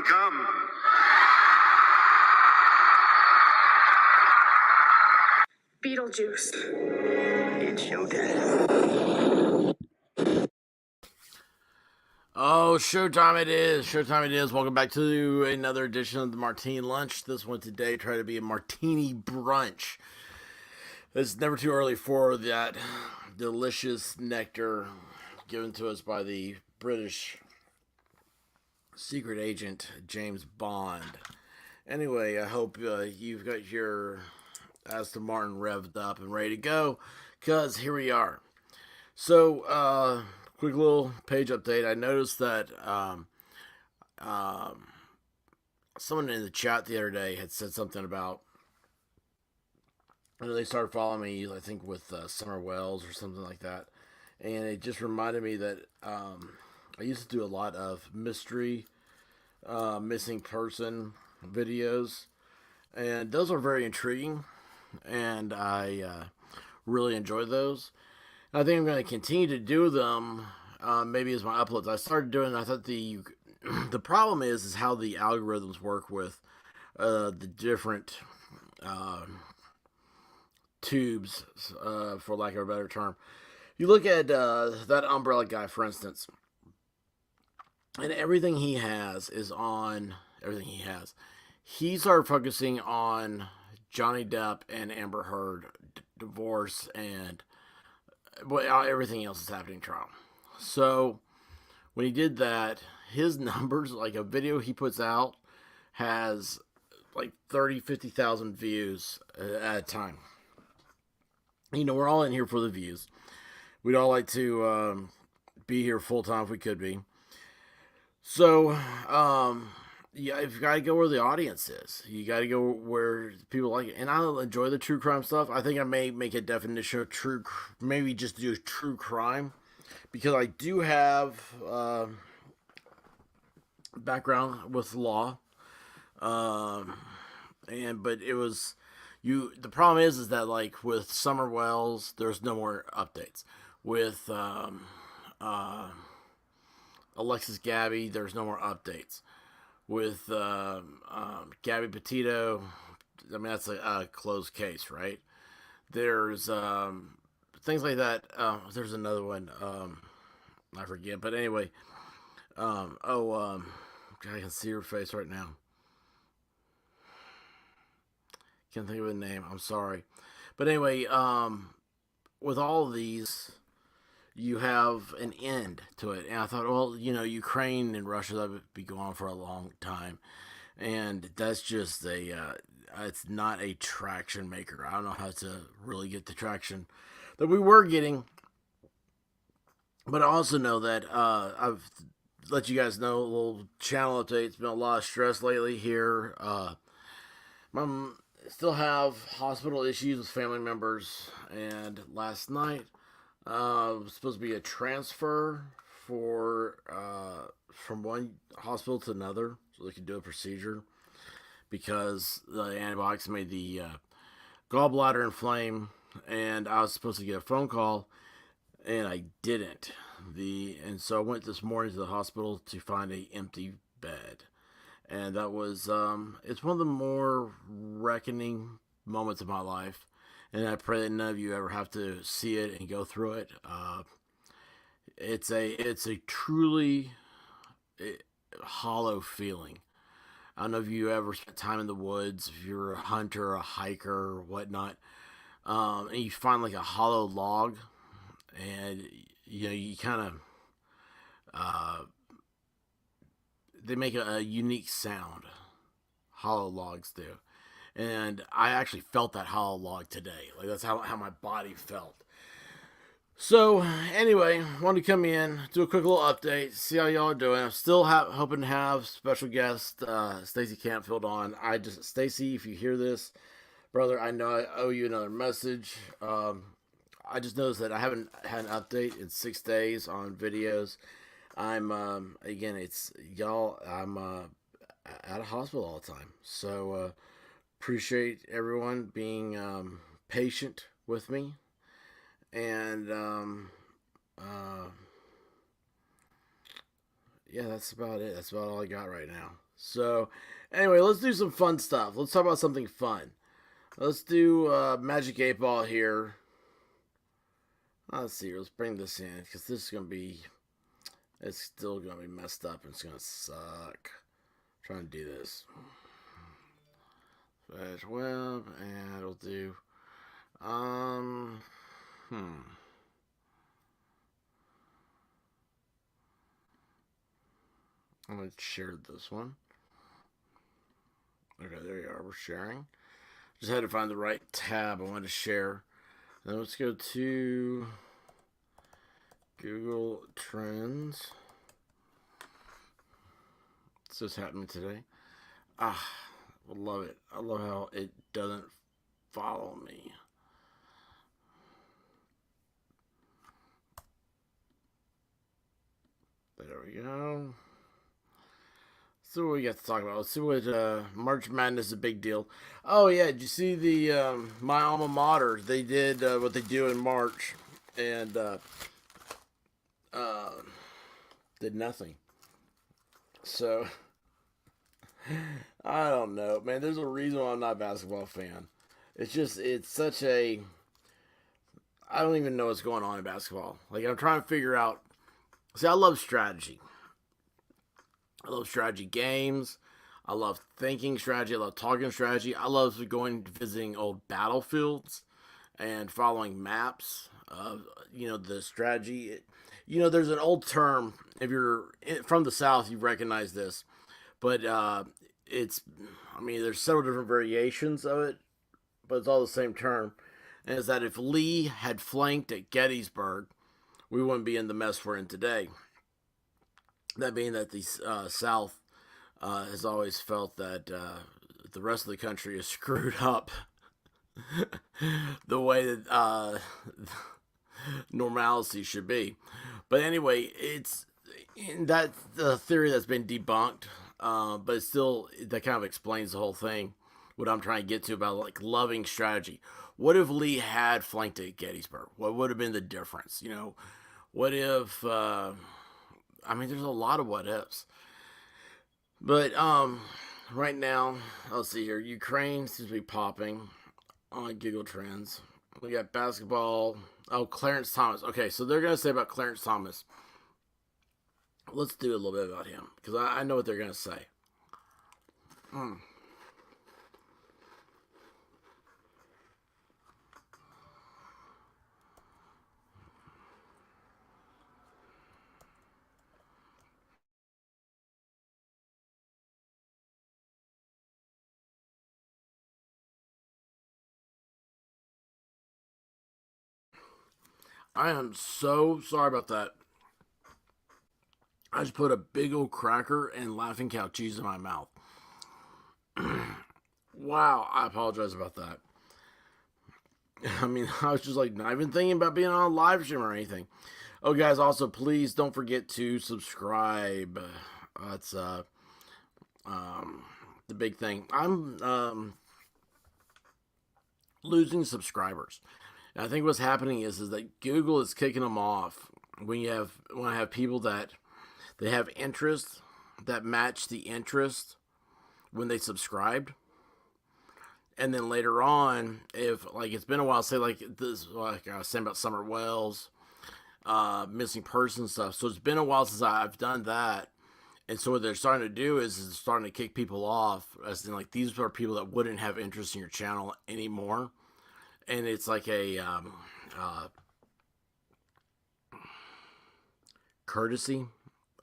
come. Beetlejuice. It's showtime. Oh, showtime it is. Showtime it is. Welcome back to another edition of the Martini Lunch. This one today, try to be a martini brunch. It's never too early for that delicious nectar given to us by the British secret agent James Bond. Anyway, I hope you've got your Aston Martin revved up and ready to go, because here we are. So, quick little page update. I noticed that someone in the chat the other day had said something about, they started following me, I think with SummerWells or something like that, and it just reminded me that I used to do a lot of mystery, missing person videos, and those are very intriguing, and I really enjoy those. I think I'm going to continue to do them, maybe as my uploads. I started doing, I thought the problem is how the algorithms work with the different tubes, for lack of a better term. You look at that umbrella guy, for instance, and everything he has is on everything he has. He started focusing on Johnny Depp and Amber Heard divorce and everything else is happening trial. So when he did that, his numbers, like a video he puts out, has like 50,000 views at a time. You know, we're all in here for the views. We'd all like to be here full time if we could be. So, yeah, you've got to go where the audience is. You got to go where people like it. And I enjoy the true crime stuff. I think I may make a definition of maybe just do true crime, because I do have background with law. But it was, the problem is that, like, with SummerWells, there's no more updates. With Alexis Gabby, there's no more updates. With Gabby Petito, I mean, that's a closed case, right? There's things like that. There's another one. I forget. But anyway, I can see her face right now. Can't think of a name. I'm sorry. But anyway, with all of these, you have an end to it. And I thought, well, you know, Ukraine and Russia, that would be going on for a long time. And that's just it's not a traction maker. I don't know how to really get the traction that we were getting. But I also know that I've let you guys know, a little channel update. It's been a lot of stress lately here. Still have hospital issues with family members. And last night, was supposed to be a transfer from one hospital to another so they could do a procedure, because the antibiotics made the gallbladder inflame, and I was supposed to get a phone call and I didn't. And so I went this morning to the hospital to find an empty bed, and that was it's one of the more reckoning moments of my life. And I pray that none of you ever have to see it and go through it. It's a truly hollow feeling. I don't know if you ever spent time in the woods, if you're a hunter, a hiker, or whatnot, and you find like a hollow log, and you know, you kind of they make a unique sound. Hollow logs do. And I actually felt that hollow log today. Like, that's how my body felt. So, anyway, wanted to come in, do a quick little update, see how y'all are doing. I'm still hoping to have special guest Stacy Campfield on. Stacy, if you hear this, brother, I know I owe you another message. I just noticed that I haven't had an update in 6 days on videos. I'm, again, it's, y'all, I'm at a hospital all the time. So, appreciate everyone being patient with me, and yeah, that's about it. That's about all I got right now. So, anyway, let's do some fun stuff. Let's talk about something fun. Let's do Magic 8 Ball here. Let's see. Let's bring this in because this is gonna be. It's still gonna be messed up and it's gonna suck. I'm trying to do this. Flash web and it'll do. Um. Hmm. I'm gonna share this one. Okay, there you are. We're sharing. Just had to find the right tab I wanted to share. Then let's go to Google Trends. What's this happening today? Ah, I love it. I love how it doesn't follow me. There we go. So what we got to talk about? Let's see what March Madness is a big deal. Oh yeah, did you see the my alma mater? They did what they do in March, and uh, did nothing. So I don't know, man. There's a reason why I'm not a basketball fan. It's such a I don't even know what's going on in basketball. Like I'm trying to figure out. See, I love strategy. I love strategy games. I love thinking strategy. I love talking strategy. I love going visiting old battlefields and following maps of the strategy. There's an old term. If you're from the South, you recognize this, but it's. I mean, there's several different variations of it, but it's all the same term. And it's that if Lee had flanked at Gettysburg, we wouldn't be in the mess we're in today. That being that the South has always felt that the rest of the country is screwed up the way that normalcy should be. But anyway, it's that's the theory that's been debunked, but it's still that kind of explains the whole thing. What I'm trying to get to about like loving strategy. What if Lee had flanked at Gettysburg? What would have been the difference? What if? I mean, there's a lot of what ifs. But right now, let's see here. Ukraine seems to be popping on Google Trends. We got basketball. Oh, Clarence Thomas. Okay, so they're gonna say about Clarence Thomas. Let's do a little bit about him because I know what they're gonna say. Hmm. I am so sorry about that. I just put a big old cracker and laughing cow cheese in my mouth. Wow, I apologize about that. I mean, I was just like not even thinking about being on a live stream or anything. Oh, guys, also please don't forget to subscribe. That's the big thing. I'm losing subscribers. And I think what's happening is that Google is kicking them off when I have people that they have interest that match the interest when they subscribed. And then later on, if like it's been a while, say like this, like I was saying about SummerWells, missing person stuff. So it's been a while since I've done that. And so what they're starting to do is starting to kick people off, as in like these are people that wouldn't have interest in your channel anymore. And it's like a courtesy,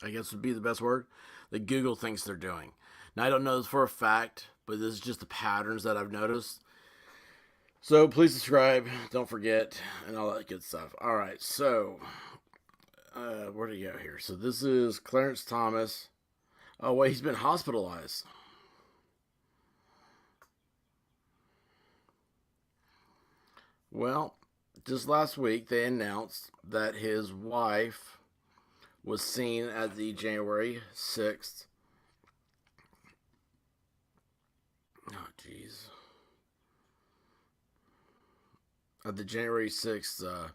I guess would be the best word, that Google thinks they're doing. Now I don't know this for a fact, but this is just the patterns that I've noticed. So please subscribe, don't forget, and all that good stuff. All right, so where do you go here? So this is Clarence Thomas. Oh wait, he's been hospitalized. Well, just last week they announced that his wife was seen at the January 6th. Oh, jeez. At the January 6th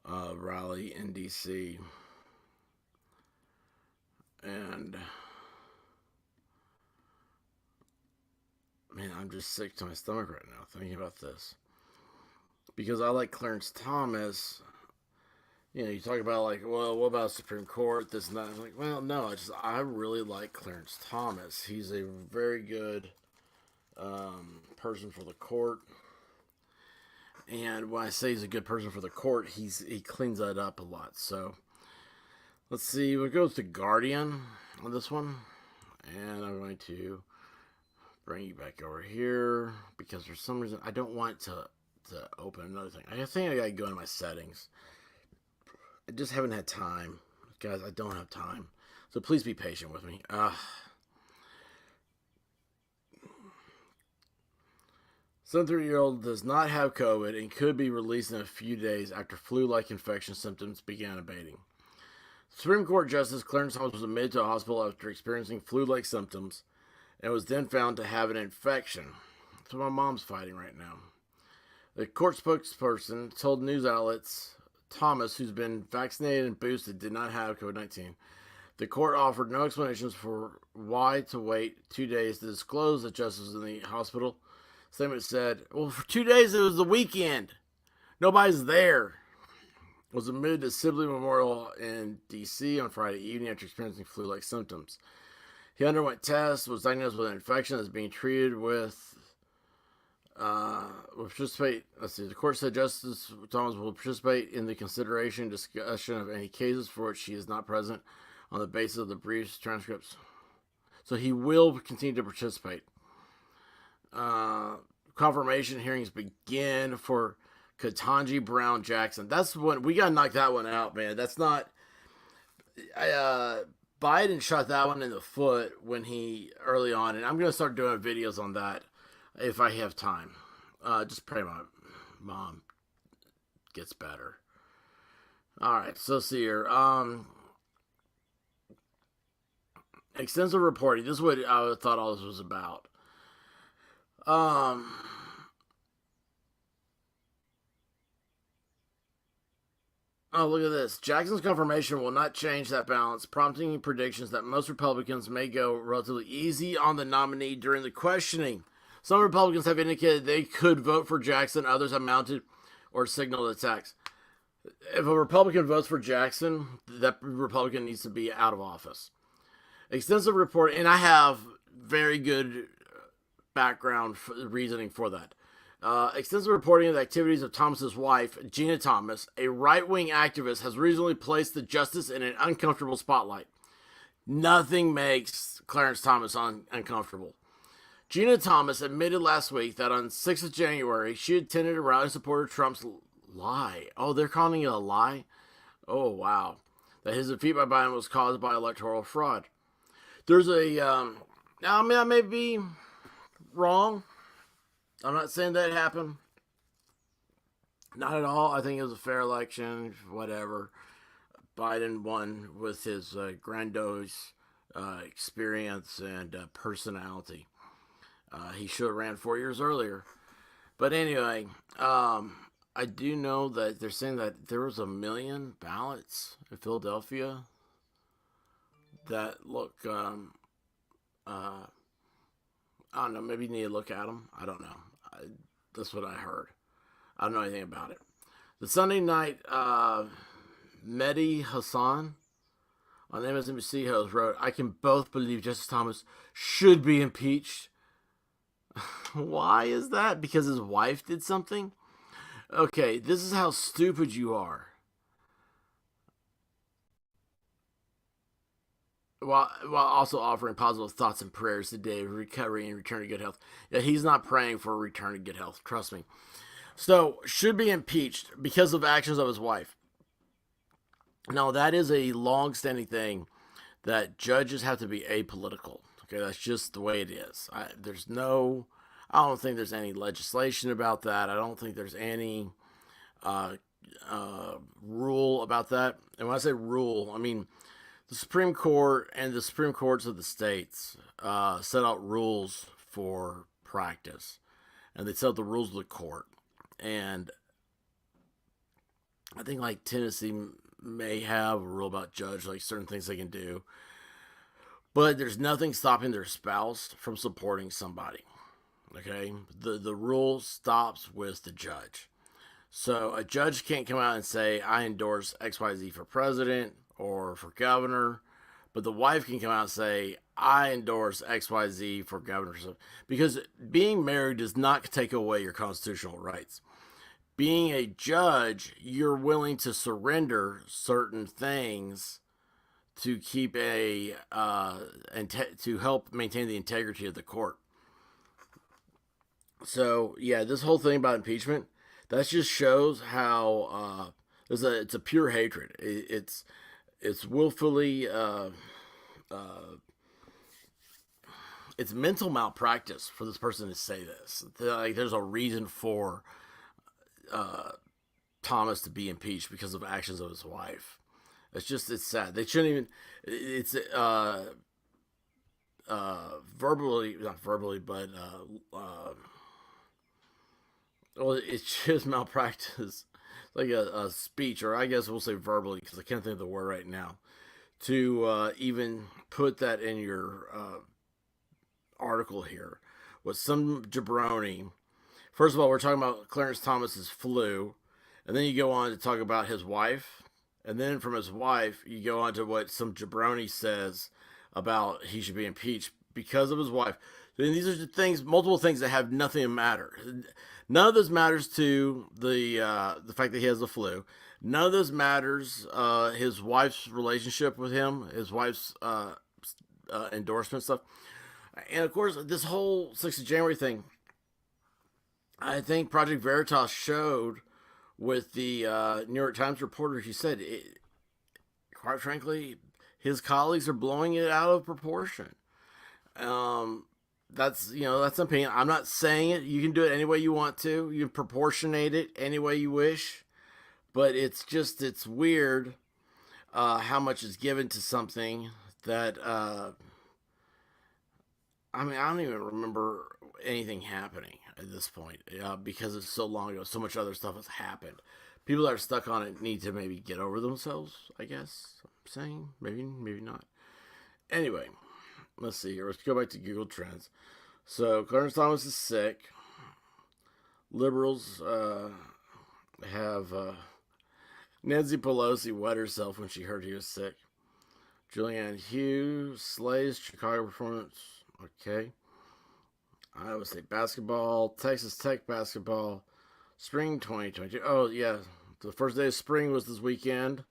rally in D.C. And I'm just sick to my stomach right now thinking about this. Because I like Clarence Thomas. You know, you talk about like, well, what about Supreme Court? This and that. I'm like, well, no, I really like Clarence Thomas. He's a very good person for the court. And when I say he's a good person for the court, he cleans that up a lot. So let's see. We'll go with the Guardian on this one, and I'm going to bring you back over here because for some reason I don't want to open another thing. I think I gotta go into my settings. I just haven't had time, guys. I don't have time, so please be patient with me. 73-year-old does not have COVID and could be released in a few days after flu-like infection symptoms began abating. Supreme Court Justice Clarence Thomas was admitted to a hospital after experiencing flu-like symptoms and was then found to have an infection. That's what my mom's fighting right now. The court spokesperson told news outlets Thomas, who's been vaccinated and boosted, did not have COVID-19. The court offered no explanations for why to wait 2 days to disclose that Justice was in the hospital. Statement said, well, for 2 days it was the weekend. Nobody's there. Was admitted to Sibley Memorial in D.C. on Friday evening after experiencing flu-like symptoms. He underwent tests, was diagnosed with an infection, and is being treated with participate. Let's see. The court said Justice Thomas will participate in the consideration and discussion of any cases for which she is not present on the basis of the briefs transcripts. So he will continue to participate. Confirmation hearings begin for Ketanji Brown Jackson. That's when we gotta knock that one out, man. That's not. Biden shot that one in the foot when he early on, and I'm gonna start doing videos on that if I have time. Just pray my mom gets better. All right, so let's see here. Extensive reporting. This is what I thought all this was about. Oh, look at this. Jackson's confirmation will not change that balance, prompting predictions that most Republicans may go relatively easy on the nominee during the questioning. Some Republicans have indicated they could vote for Jackson. Others have mounted or signaled attacks. If a Republican votes for Jackson, that Republican needs to be out of office. Extensive report, and I have very good background reasoning for that. Extensive reporting of the activities of Thomas's wife, Gina Thomas, a right-wing activist, has recently placed the justice in an uncomfortable spotlight. Nothing makes Clarence Thomas uncomfortable. Gina Thomas admitted last week that on 6th of January, she attended a rally in support of Trump's lie. Oh, they're calling it a lie? Oh, wow. That his defeat by Biden was caused by electoral fraud. There's I may be wrong. I'm not saying that happened. Not at all. I think it was a fair election. Whatever. Biden won with his grandiose experience and personality. He should have ran 4 years earlier. But anyway, I do know that they're saying that there was 1 million ballots in Philadelphia that look, I don't know, maybe you need to look at them. I don't know. That's what I heard. I don't know anything about it. The Sunday night, Mehdi Hassan on MSNBC host wrote, I can both believe Justice Thomas should be impeached. Why is that? Because his wife did something? Okay, this is how stupid you are. While also offering positive thoughts and prayers today of recovery and return to good health. Yeah, he's not praying for a return to good health. Trust me. So, should be impeached because of actions of his wife. Now, that is a long-standing thing that judges have to be apolitical. Okay, that's just the way it is. I don't think there's any legislation about that. I don't think there's any rule about that. And when I say rule, I mean the Supreme Court and the Supreme Courts of the states set out rules for practice. And they set out the rules of the court. And I think like Tennessee may have a rule about judge, like certain things they can do. But there's nothing stopping their spouse from supporting somebody. Okay, the rule stops with the judge. So a judge can't come out and say, I endorse XYZ for president or for governor, but the wife can come out and say, I endorse XYZ for governor. Because being married does not take away your constitutional rights. Being a judge, you're willing to surrender certain things to keep to help maintain the integrity of the court. So yeah, this whole thing about impeachment, that just shows how it's a pure hatred. It's willfully it's mental malpractice for this person to say this. Like there's a reason for Thomas to be impeached because of actions of his wife. It's sad. They shouldn't even. It's verbally, not verbally, but well, it's just malpractice. Like a speech, or I guess we'll say verbally, because I can't think of the word right now. To even put that in your article here was some jabroni. First of all, we're talking about Clarence Thomas's flu, and then you go on to talk about his wife, and then from his wife, you go on to what some jabroni says about he should be impeached because of his wife. And these are the things, multiple things that have nothing to matter. None of this matters to the fact that he has the flu. None of this matters his wife's relationship with him, his wife's endorsement stuff, and of course this whole 6th of January thing. I think Project Veritas showed with the New York Times reporter. She said, quite frankly, his colleagues are blowing it out of proportion. That's that's an opinion. I'm not saying it. You can do it any way you want to. You can proportionate it any way you wish, but it's weird how much is given to something that I mean, I don't even remember anything happening at this point because it's so long ago. So much other stuff has happened. People that are stuck on it need to maybe get over themselves, I guess. I'm saying maybe not. Anyway, let's see here. Let's go back to Google Trends. So Clarence Thomas is sick. Liberals have Nancy Pelosi wet herself when she heard he was sick. Julianne Hughes slays Chicago performance. Okay. Iowa State basketball, Texas Tech basketball, spring 2022. Oh yeah, the first day of spring was this weekend.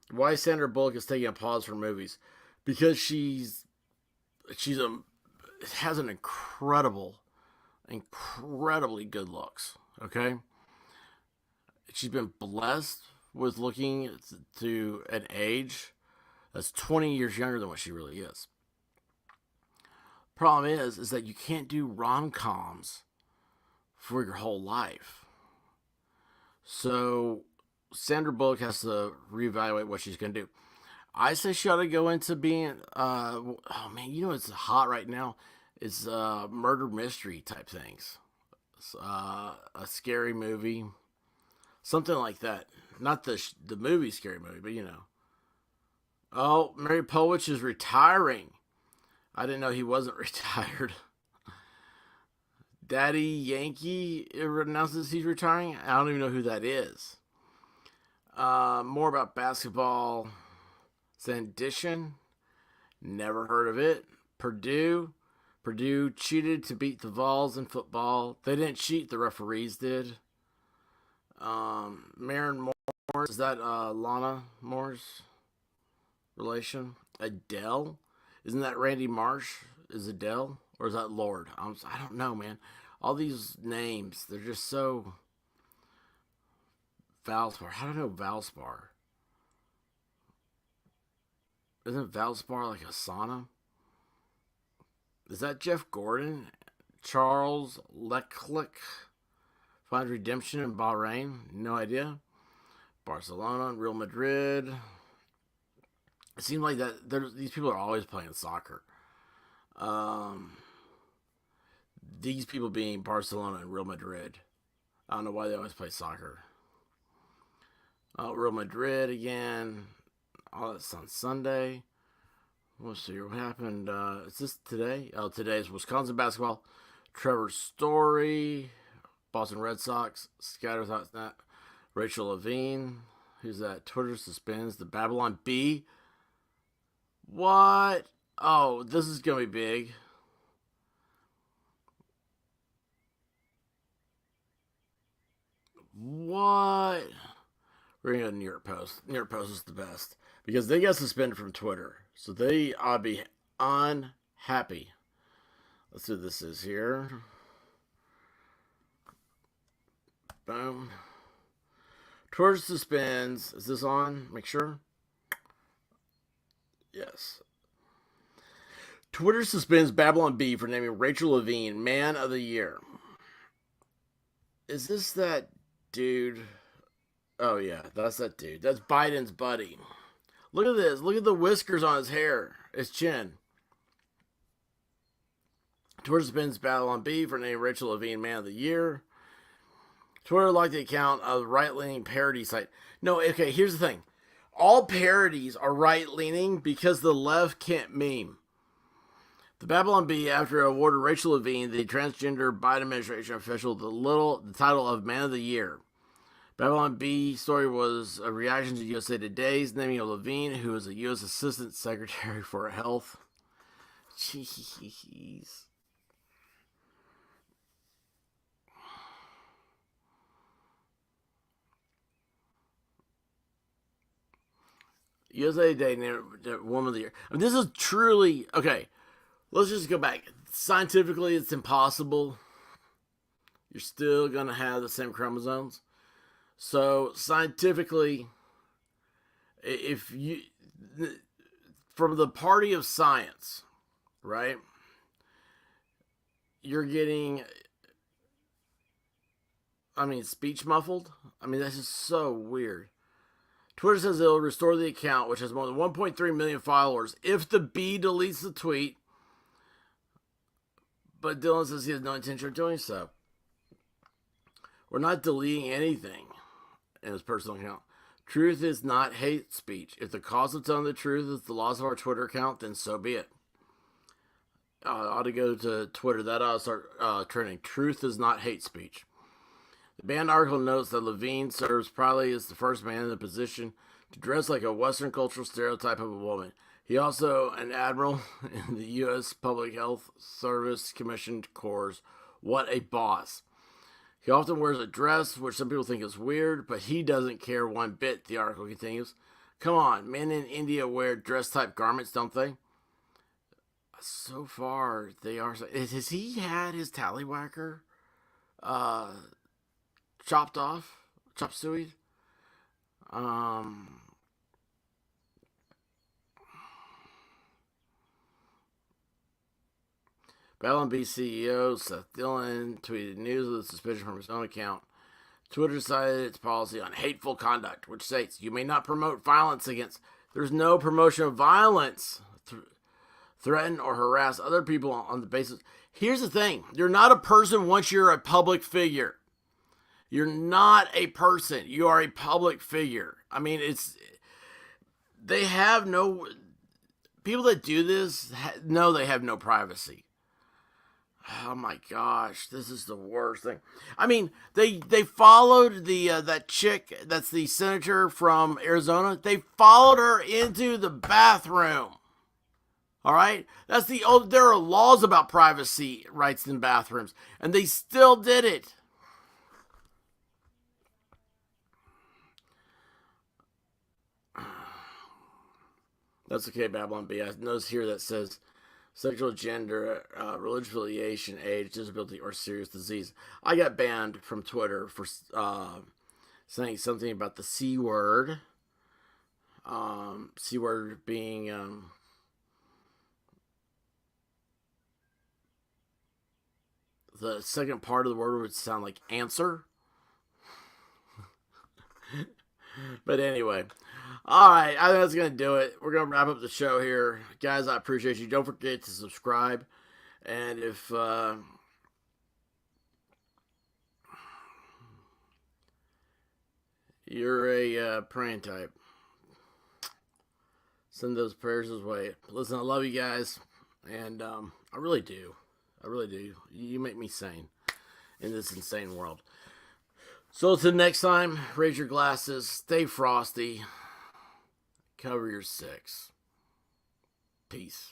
Why Sandra Bullock is taking a pause from movies? Because she's has an incredibly good looks. Okay, she's been blessed with looking to an age that's 20 years younger than what she really is. Problem is that you can't do rom-coms for your whole life. So Sandra Bullock has to reevaluate what she's going to do. I say she ought to go into being, oh man, it's hot right now. It's murder mystery type things. A scary movie. Something like that. Not the movie scary movie, but Oh, Mary Povich is retiring. I didn't know he wasn't retired. Daddy Yankee announces he's retiring. I don't even know who that is. More about basketball. Sedition. Never heard of it. Purdue cheated to beat the Vols in football. They didn't cheat. The referees did. Maren Morris. Is that Lana Moore's relation? Adele. Isn't that Randy Marsh? Is Adele? Or is that Lord? I don't know, man. All these names, they're just so... Valspar. How do I know Valspar? Isn't Valspar like a sauna? Is that Jeff Gordon? Charles Leclerc finds redemption in Bahrain? No idea. Barcelona, Real Madrid. It seems like that these people are always playing soccer. These people being Barcelona and Real Madrid. I don't know why they always play soccer. Real Madrid again. All that's on Sunday. Let's see what happened. Is this today? Oh, today's Wisconsin basketball. Trevor Story, Boston Red Sox. Scatter thoughts that. Rachel Levine. Who's that? Twitter suspends the Babylon Bee. What? Oh, this is gonna be big. What? We're gonna go to New York Post. New York Post is the best because they got suspended from Twitter, so they ought to be unhappy. Let's see what this is here. Boom. Twitter suspends. Is this on? Make sure. Yes. Twitter suspends Babylon Bee for naming Rachel Levine Man of the Year. Is this that dude? Oh, yeah, that's that dude. That's Biden's buddy. Look at this. Look at the whiskers on his hair, his chin. Twitter suspends Babylon Bee for naming Rachel Levine Man of the Year. Twitter liked the account of right-leaning parody site. No, okay, here's the thing. All parodies are right-leaning because the left can't meme. The Babylon Bee, after awarded Rachel Levine, the transgender Biden administration official, the title of Man of the Year. Babylon Bee story was a reaction to USA Today's naming of Levine, who is a U.S. Assistant Secretary for Health. Jeez. USA Today named Woman of the Year. I mean, this is truly okay. Let's just go back. Scientifically, it's impossible. You're still gonna have the same chromosomes. So scientifically, if you from the party of science, right? You're getting, speech muffled. I mean, that's just so weird. Twitter says it'll restore the account, which has more than 1.3 million followers, if the bee deletes the tweet. But Dylan says he has no intention of doing so. We're not deleting anything in his personal account. Truth is not hate speech. If the cause of telling the truth is the loss of our Twitter account, then so be it. I ought to go to Twitter. That ought to start trending. Truth is not hate speech. The band article notes that Levine serves proudly as the first man in the position to dress like a Western cultural stereotype of a woman. He also an admiral in the U.S. Public Health Service Commissioned Corps. What a boss. He often wears a dress, which some people think is weird, but he doesn't care one bit, the article continues. Come on, men in India wear dress-type garments, don't they? So far, they are. Has he had his tallywhacker chopped off? Chop suey? Babylon Bee CEO Seth Dillon tweeted news of the suspicion from his own account. Twitter cited its policy on hateful conduct, which states you may not promote violence against. There's no promotion of violence. Threaten or harass other people on the basis. Here's the thing: you're not a person once you're a public figure. You're not a person. You are a public figure. I mean, they have no. People that do this know they have no privacy. Oh my gosh, this is the worst thing. I mean, they followed that chick that's the senator from Arizona. They followed her into the bathroom. All right, there are laws about privacy rights in bathrooms, and they still did it. That's okay, Babylon B. I notice here that says sexual gender, religious affiliation, age, disability, or serious disease. I got banned from Twitter for saying something about the C word. C word being the second part of the word would sound like answer. But anyway, all right, I think that's going to do it. We're going to wrap up the show here. Guys, I appreciate you. Don't forget to subscribe. And if you're a praying type, Send those prayers his way. Listen, I love you guys, and I really do. I really do. You make me sane in this insane world. So until next time, raise your glasses, stay frosty, cover your six. Peace.